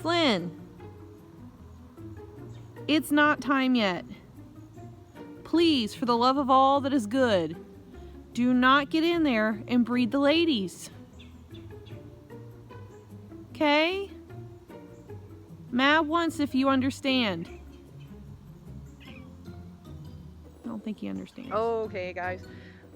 Flynn, it's not time yet. Please, for the love of all that is good, do not get in there and breed the ladies. Okay? Mab wants if you understand. I don't think he understands. Okay, guys.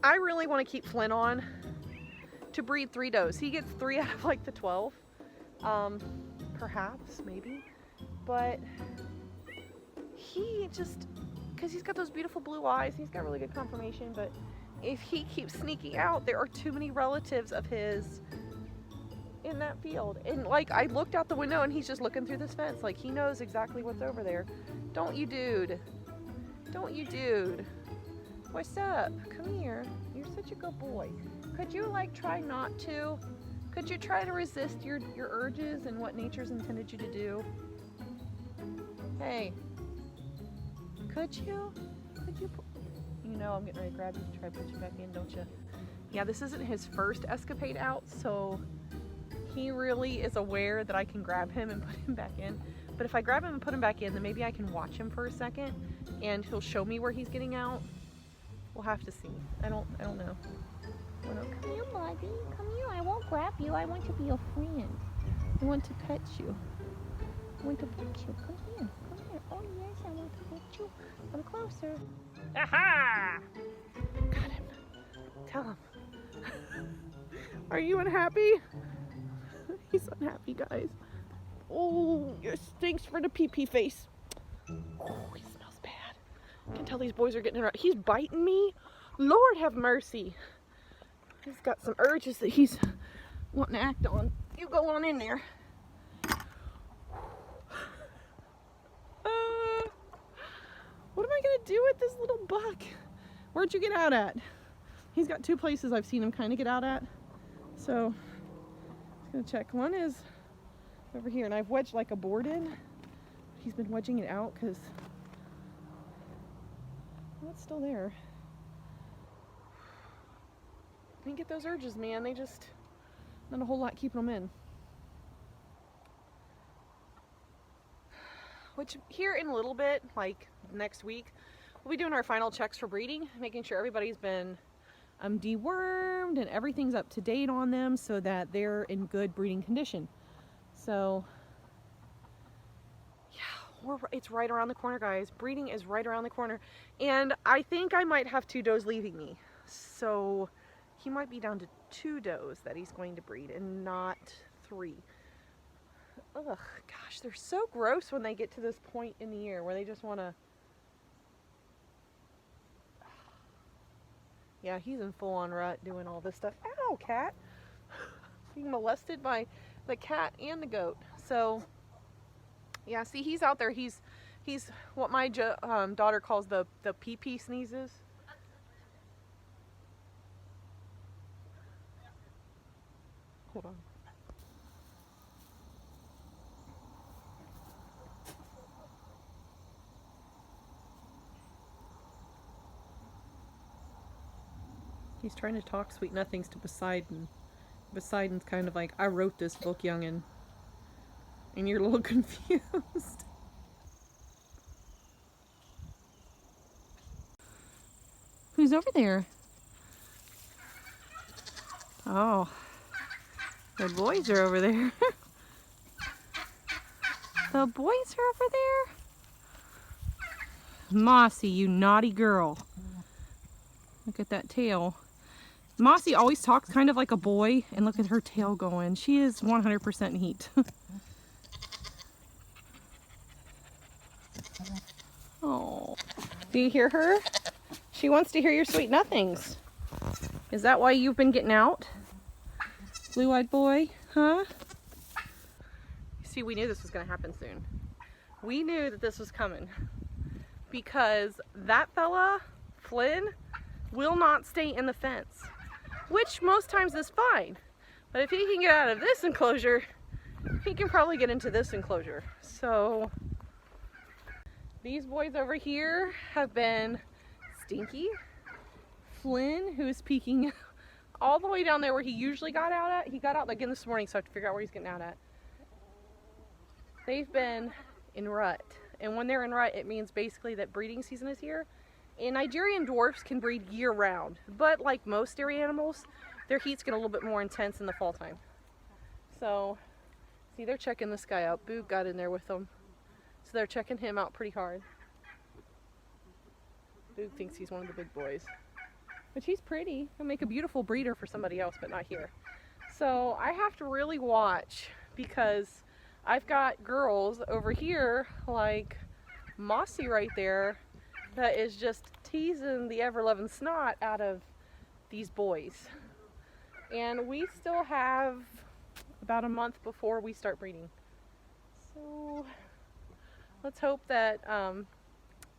I really want to keep Flynn on to breed 3 does. He gets 3 out of like the 12. Perhaps, maybe. But he just, because he's got those beautiful blue eyes, he's got really good conformation, but if he keeps sneaking out, there are too many relatives of his in that field. And like, I looked out the window and he's just looking through this fence. Like, he knows exactly what's over there. Don't you, dude? Don't you, dude? What's up? Come here. You're such a good boy. Could you like try not to? Could you try to resist your urges and what nature's intended you to do? Hey. Could you? Could you? You know I'm getting ready to grab you to try to put you back in, don't you? Yeah, this isn't his first escapade out, so he really is aware that I can grab him and put him back in. But if I grab him and put him back in, then maybe I can watch him for a second and he'll show me where he's getting out. We'll have to see. I don't know. Come here, buddy. Come here. I won't grab you. I want to be your friend. I want to pet you. I want to pet you. Come here. Come here. Oh, yes, I want to pet you. Come closer. Aha! Got him. Tell him. Are you unhappy? He's unhappy, guys. Oh, it stinks for the pee-pee face. Oh, he smells bad. I can tell these boys are getting around. He's biting me. Lord have mercy. He's got some urges that he's wanting to act on. You go on in there. What am I gonna do with this little buck? Where'd you get out at? He's got 2 places I've seen him kind of get out at. So, I'm gonna check. One is over here, and I've wedged like a board in. He's been wedging it out because, well, it's still there. I can get those urges, man. They just, not a whole lot keeping them in. Which here in a little bit, like next week, we'll be doing our final checks for breeding, making sure everybody's been dewormed and everything's up to date on them so that they're in good breeding condition. So yeah, it's right around the corner, guys. Breeding is right around the corner. And I think I might have 2 does leaving me. So he might be down to 2 does that he's going to breed and not 3. Ugh, gosh, they're so gross when they get to this point in the year where they just want to... Yeah, he's in full-on rut doing all this stuff. Ow, cat! Being molested by the cat and the goat. So, yeah, see, he's out there. He's what my daughter calls the pee-pee sneezes. Hold on. He's trying to talk sweet nothings to Poseidon. Poseidon's kind of like, I wrote this book, youngin'. And you're a little confused. Who's over there? Oh, the boys are over there. The boys are over there? Mossy, you naughty girl. Look at that tail. Mossy always talks kind of like a boy, and look at her tail going. She is 100% heat. Oh, do you hear her? She wants to hear your sweet nothings. Is that why you've been getting out? Blue-eyed boy, huh? See, we knew this was going to happen soon. We knew that this was coming because that fella, Flynn, will not stay in the fence, which most times is fine. But if he can get out of this enclosure, he can probably get into this enclosure. So these boys over here have been Stinky, Flynn, who is peeking all the way down there where he usually got out at. He got out again this morning, so I have to figure out where he's getting out at. they've been in rut. And when they're in rut, it means basically that breeding season is here. And Nigerian dwarfs can breed year round, but like most dairy animals, their heat's get a little bit more intense in the fall time. So, see, they're checking this guy out. Boog got in there with them. So they're checking him out pretty hard. Boog thinks he's one of the big boys. But he's pretty. He'll make a beautiful breeder for somebody else, but not here. So I have to really watch because I've got girls over here like Mossy right there that is just teasing the ever-loving snot out of these boys. And we still have about a month before we start breeding. So let's hope that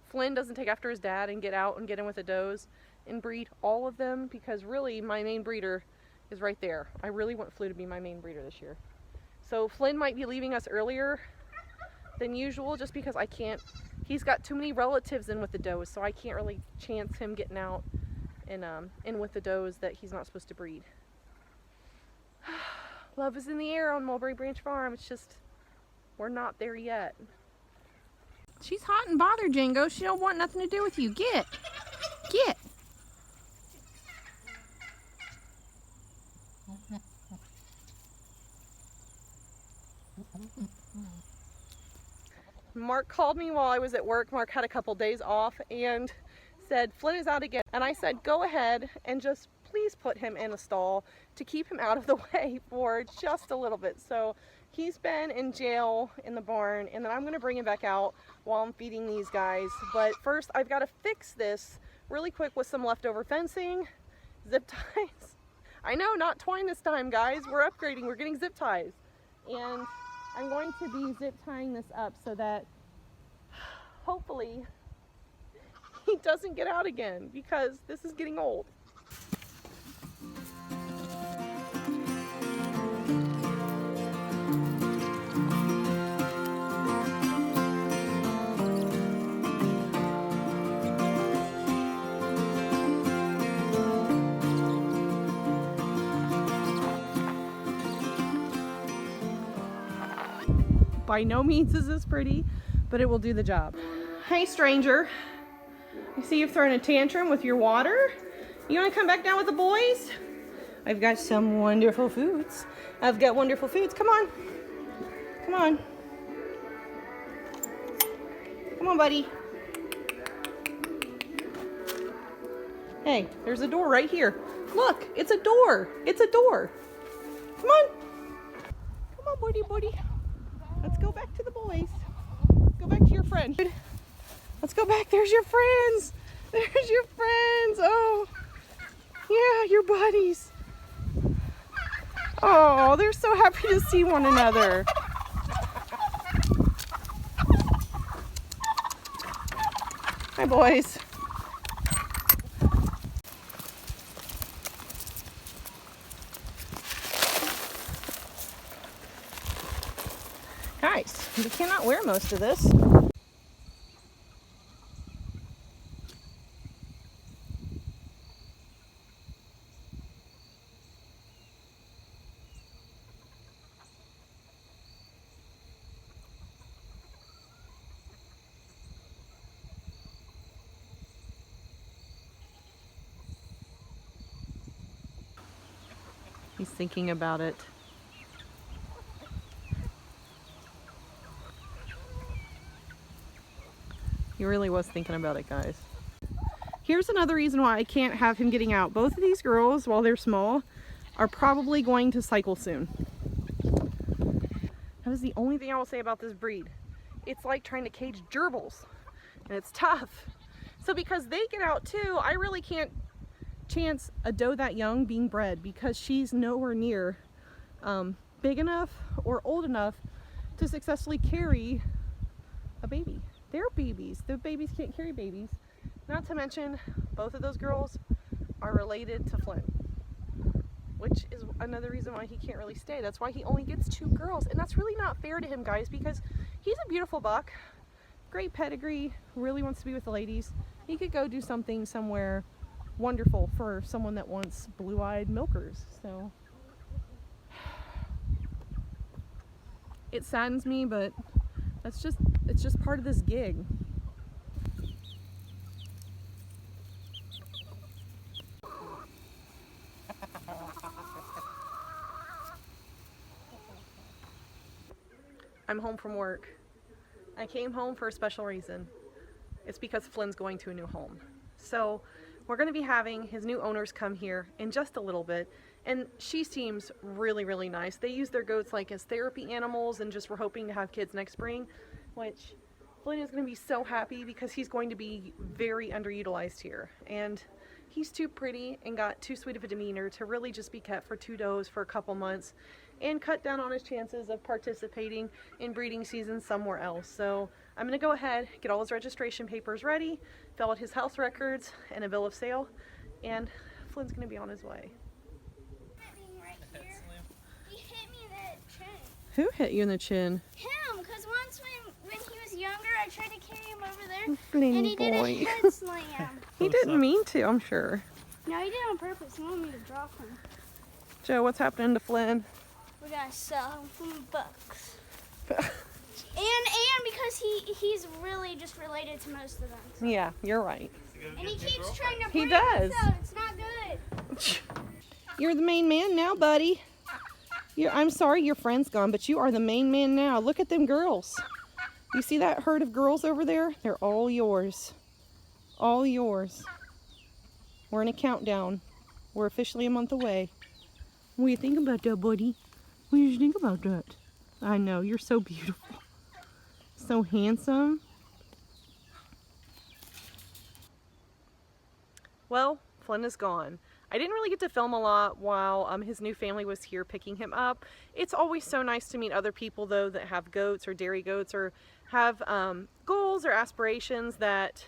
Flynn doesn't take after his dad and get out and get in with the does and breed all of them, because really my main breeder is right there. I really want Flynn to be my main breeder this year. So Flynn might be leaving us earlier than usual just because I can't, he's got too many relatives in with the does, so I can't really chance him getting out and in with the does that he's not supposed to breed. Love is in the air on Mulberry Branch Farm. It's just, we're not there yet. She's hot and bothered, Django. She don't want nothing to do with you. Get. Get. Mark called me while I was at work. Mark had a couple days off and said, Flynn is out again. And I said, go ahead and just please put him in a stall to keep him out of the way for just a little bit. So he's been in jail in the barn, and then I'm gonna bring him back out while I'm feeding these guys. But first I've got to fix this really quick with some leftover fencing, zip ties. I know, not twine this time, guys. We're upgrading, we're getting zip ties. And I'm going to be zip tying this up so that hopefully he doesn't get out again, because this is getting old. By no means is this pretty, but it will do the job. Hey, stranger. You see you've thrown a tantrum with your water? You want to come back down with the boys? I've got some wonderful foods. I've got wonderful foods. Come on. Come on. Come on, buddy. Hey, there's a door right here. Look, it's a door. It's a door. Come on. Come on, buddy, buddy. Let's go back to the boys. Go back to your friend. Let's go back. There's your friends. There's your friends. Oh, yeah, your buddies. Oh, they're so happy to see one another. Hi, boys. Guys, you cannot wear most of this. He's thinking about it. He really was thinking about it, guys. Here's another reason why I can't have him getting out. Both of these girls, while they're small, are probably going to cycle soon. That is the only thing I will say about this breed. It's like trying to cage gerbils, and it's tough. So because they get out too, I really can't chance a doe that young being bred, because she's nowhere near big enough or old enough to successfully carry a baby. They're babies. The babies can't carry babies. Not to mention, both of those girls are related to Flynn, which is another reason why he can't really stay. That's why he only gets 2 girls, and that's really not fair to him, guys, because he's a beautiful buck, great pedigree, really wants to be with the ladies. He could go do something somewhere wonderful for someone that wants blue-eyed milkers. So it saddens me, but it's just part of this gig. I'm home from work. I came home for a special reason. It's because Flynn's going to a new home. So we're going to be having his new owners come here in just a little bit, and she seems really, really nice. They use their goats like as therapy animals, and just we're hoping to have kids next spring, which Flynn is going to be so happy because he's going to be very underutilized here. And he's too pretty and got too sweet of a demeanor to really just be kept for 2 does for a couple months and cut down on his chances of participating in breeding season somewhere else. So I'm going to go ahead, get all his registration papers ready, fill out his house records and a bill of sale, and Flynn's going to be on his way. Right here. He hit me in the chin. Who hit you in the chin? Him, because once when he was younger, I tried to carry him over there, Flinny and he did boy. a head slam. He didn't mean to, I'm sure. No, he did it on purpose. He wanted me to drop him. Joe, what's happening to Flynn? We're gonna sell him for bucks. and because he's really just related to most of them. Yeah, you're right. And he keeps trying to He break does. us out. It's not good. You're the main man now, buddy. I'm sorry your friend's gone, but you are the main man now. Look at them girls. You see that herd of girls over there? They're all yours. All yours. We're in a countdown. We're officially a month away. What do you think about that, buddy? What do you think about that? I know, you're so beautiful. So handsome. Well, Flynn is gone. I didn't really get to film a lot while his new family was here picking him up. It's always so nice to meet other people though that have goats or dairy goats or have goals or aspirations that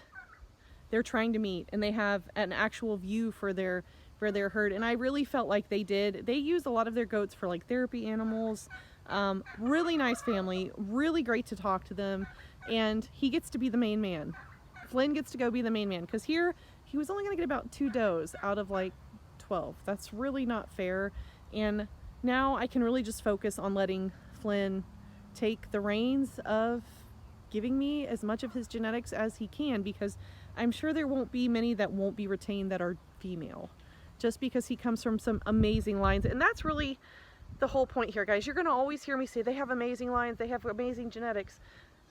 they're trying to meet, and they have an actual view for their herd, and I really felt like they did. They use a lot of their goats for like therapy animals. Really nice family, really great to talk to them, and he gets to be the main man. Flynn gets to go be the main man, because here he was only going to get about 2 does out of like 12. That's really not fair, and now I can really just focus on letting Flynn take the reins of giving me as much of his genetics as he can, because I'm sure there won't be many that won't be retained that are female, just because he comes from some amazing lines. And that's really the whole point here, guys. You're going to always hear me say they have amazing lines, they have amazing genetics.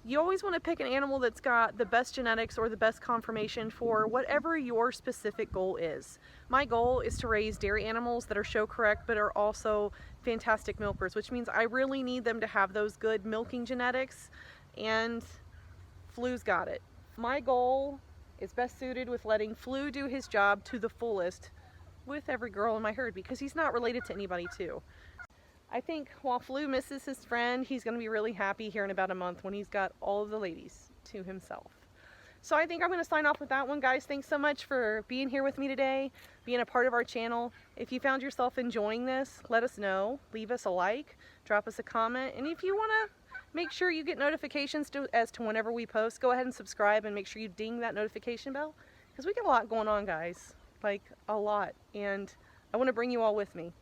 You always want to pick an animal that's got the best genetics or the best conformation for whatever your specific goal is. My goal is to raise dairy animals that are show correct but are also fantastic milkers, which means I really need them to have those good milking genetics, and Flu's got it. My goal is best suited with letting Flu do his job to the fullest with every girl in my herd, because he's not related to anybody too. I think while Flu misses his friend, he's going to be really happy here in about a month when he's got all of the ladies to himself. So I think I'm going to sign off with that one, guys. Thanks so much for being here with me today, being a part of our channel. If you found yourself enjoying this, let us know. Leave us a like, drop us a comment, and if you want to make sure you get notifications as to whenever we post, go ahead and subscribe and make sure you ding that notification bell, because we got a lot going on, guys. Like a lot, and I want to bring you all with me.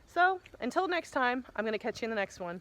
So until next time, I'm going to catch you in the next one.